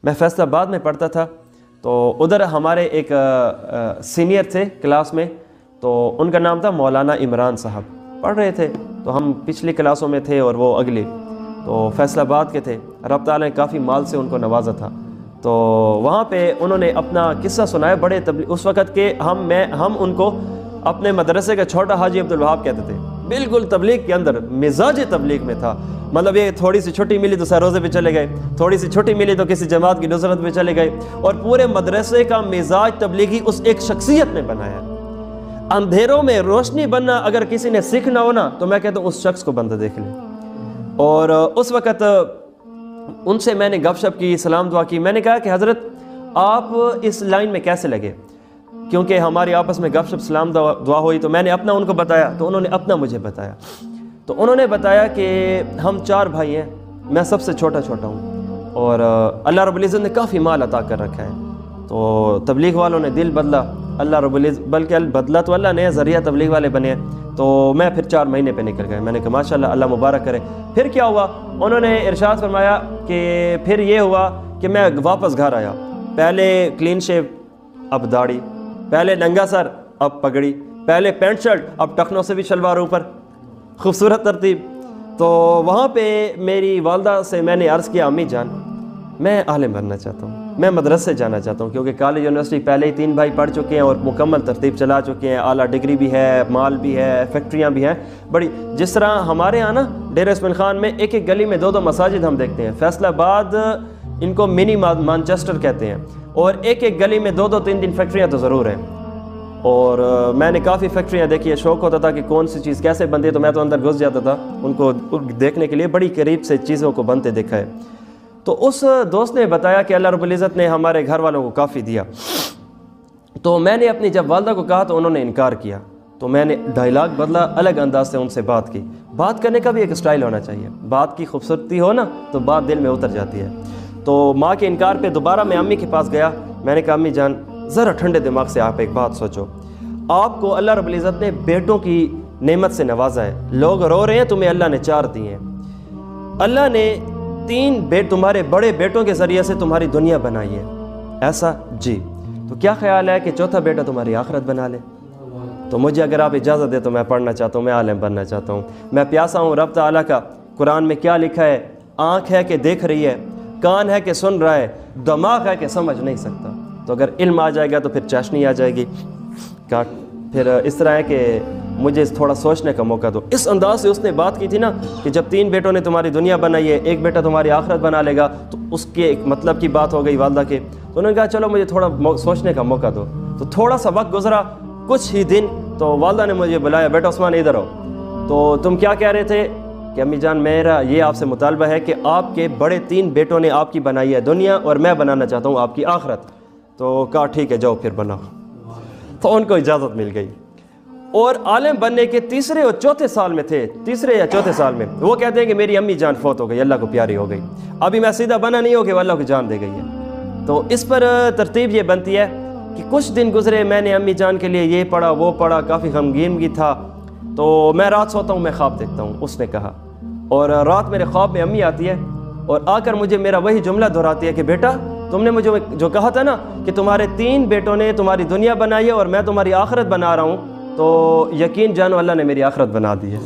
میں فیصل آباد میں پڑھتا تھا، تو ادھر ہمارے ایک سینئر تھے کلاس میں، تو ان کا نام تھا مولانا عمران صاحب، پڑھ رہے تھے تو ہم پچھلی کلاسوں میں تھے اور وہ اگلی، تو فیصل آباد کے تھے، رب تعالیٰ نے کافی مال سے ان کو نوازا تھا، تو وہاں پہ انہوں نے اپنا قصہ سنایا بڑے اس وقت کے ہم ان کو اپنے مدرسے کا چھوٹا حاجی عبدالوہاب کہتے تھے، بالکل تبلیغ کے اندر مزاج تبلیغ میں تھا، مطلب یہ تھوڑی سی چھٹی ملی تو سروزے پہ چلے گئے، تھوڑی سی چھٹی ملی تو کسی جماعت کی نصرت پہ چلے گئے، اور پورے مدرسے کا مزاج تبلیغی اس ایک شخصیت نے بنایا۔ اندھیروں میں روشنی بننا اگر کسی نے سیکھنا ہو نا تو میں کہتا ہوں اس شخص کو بندہ دیکھ لیں۔ اور اس وقت ان سے میں نے گپ شپ کی، سلام دعا کی، میں نے کہا کہ حضرت آپ اس لائن میں کیسے لگے، کیونکہ ہماری آپس میں گپ شپ سلام دعا ہوئی، تو میں نے اپنا ان کو بتایا، تو انہوں نے اپنا مجھے بتایا، تو انہوں نے بتایا کہ ہم 4 بھائی ہیں، میں سب سے چھوٹا ہوں، اور اللہ رب العزت نے کافی مال عطا کر رکھا ہے، تو تبلیغ والوں نے دل بدلا، اللہ رب العزت بلکہ بدلا تو اللہ نے، ذریعہ تبلیغ والے بنے ہیں، تو میں پھر 4 مہینے پہ نکل گئے۔ میں نے کہا ماشاءاللہ اللہ مبارک کرے۔ پھر کیا ہوا، انہوں نے ارشاد فرمایا کہ پھر یہ ہوا کہ میں واپس گھر آیا، پہلے کلین شیو اب داڑھی، پہلے ننگا سر اب پگڑی، پہلے پینٹ شرٹ اب ٹخنوں سے بھی شلوار اوپر، خوبصورت ترتیب۔ تو وہاں پہ میری والدہ سے میں نے عرض کیا امی جان میں عالم بننا چاہتا ہوں، میں مدرسے جانا چاہتا ہوں، کیونکہ کالج یونیورسٹی پہلے ہی 3 بھائی پڑھ چکے ہیں اور مکمل ترتیب چلا چکے ہیں، اعلیٰ ڈگری بھی ہے، مال بھی ہے، فیکٹریاں بھی ہیں بڑی، جس طرح ہمارے ہاں نا ڈیرہ اسماعیل خان میں ایک گلی میں 2 مساجد ہم دیکھتے ہیں، فیصل آباد ان کو منی مانچسٹر کہتے ہیں، اور ایک گلی میں 2 3 فیکٹریاں تو ضرور ہیں، اور میں نے کافی فیکٹریاں دیکھی ہے، شوق ہوتا تھا کہ کون سی چیز کیسے بنتی ہے، تو میں تو اندر گھس جاتا تھا ان کو دیکھنے کے لیے، بڑی قریب سے چیزوں کو بنتے دیکھا ہے۔ تو اس دوست نے بتایا کہ اللہ رب العزت نے ہمارے گھر والوں کو کافی دیا، تو میں نے اپنی جب والدہ کو کہا تو انہوں نے انکار کیا، تو میں نے ڈائلاگ بدلا، الگ انداز سے ان سے بات کی، بات کرنے کا بھی ایک سٹائل ہونا چاہیے، بات کی خوبصورتی ہو نا تو بات دل میں اتر جاتی ہے۔ تو ماں کے انکار پہ دوبارہ میں امی کے پاس گیا، میں نے کہا امی جان ذرا ٹھنڈے دماغ سے آپ ایک بات سوچو، آپ کو اللہ رب العزت نے بیٹوں کی نعمت سے نوازا ہے، لوگ رو رہے ہیں، تمہیں اللہ نے 4 دیے ہیں، اللہ نے 3 تمہارے بڑے بیٹوں کے ذریعے سے تمہاری دنیا بنائی ہے، ایسا جی، تو کیا خیال ہے کہ 4تھا بیٹا تمہاری آخرت بنا لے؟ تو مجھے اگر آپ اجازت دے تو میں پڑھنا چاہتا ہوں، میں عالم بننا چاہتا ہوں، میں پیاسا ہوں رب تعالیٰ کا، قرآن میں کیا لکھا ہے، آنکھ ہے کہ دیکھ رہی ہے، کان ہے کہ سن رہا ہے، دماغ ہے کہ سمجھ نہیں سکتا، تو اگر علم آ جائے گا تو پھر چاشنی آ جائے گی، پھر اس طرح ہے کہ مجھے تھوڑا سوچنے کا موقع دو۔ اس انداز سے اس نے بات کی تھی نا کہ جب 3 بیٹوں نے تمہاری دنیا بنائی ہے، 1 بیٹا تمہاری آخرت بنا لے گا، تو اس کے ایک مطلب کی بات ہو گئی والدہ کے، تو انہوں نے کہا چلو مجھے تھوڑا سوچنے کا موقع دو، تو تھوڑا سا وقت گزرا، کچھ ہی دن، تو والدہ نے مجھے بلایا، بیٹا عثمان ادھر آؤ، تو تم کیا کہہ رہے تھے کہ امی جان میرا یہ آپ سے مطالبہ ہے کہ آپ کے بڑے 3 بیٹوں نے آپ کی بنائی ہے دنیا اور میں بنانا چاہتا ہوں آپ کی آخرت، تو کہا ٹھیک ہے جاؤ پھر بناؤ، تو ان کو اجازت مل گئی۔ اور عالم بننے کے 3 اور 4 سال میں تھے، 3 یا 4 سال میں وہ کہتے ہیں کہ میری امی جان فوت ہو گئی، اللہ کو پیاری ہو گئی، ابھی میں سیدھا بنا نہیں ہو کہ وہ اللہ کو جان دے گئی ہے۔ تو اس پر ترتیب یہ بنتی ہے کہ کچھ دن گزرے، میں نے امی جان کے لیے یہ پڑھا وہ پڑھا، کافی غمگین تھا، تو میں رات سوتا ہوں میں خواب دیکھتا ہوں، اس نے کہا، اور رات میرے خواب میں امی آتی ہے اور آ کر مجھے میرا وہی جملہ دہراتی ہے کہ بیٹا تم نے مجھے جو کہا تھا نا کہ تمہارے 3 بیٹوں نے تمہاری دنیا بنائی ہے اور میں تمہاری آخرت بنا رہا ہوں، تو یقین جانو اللہ نے میری آخرت بنا دی ہے۔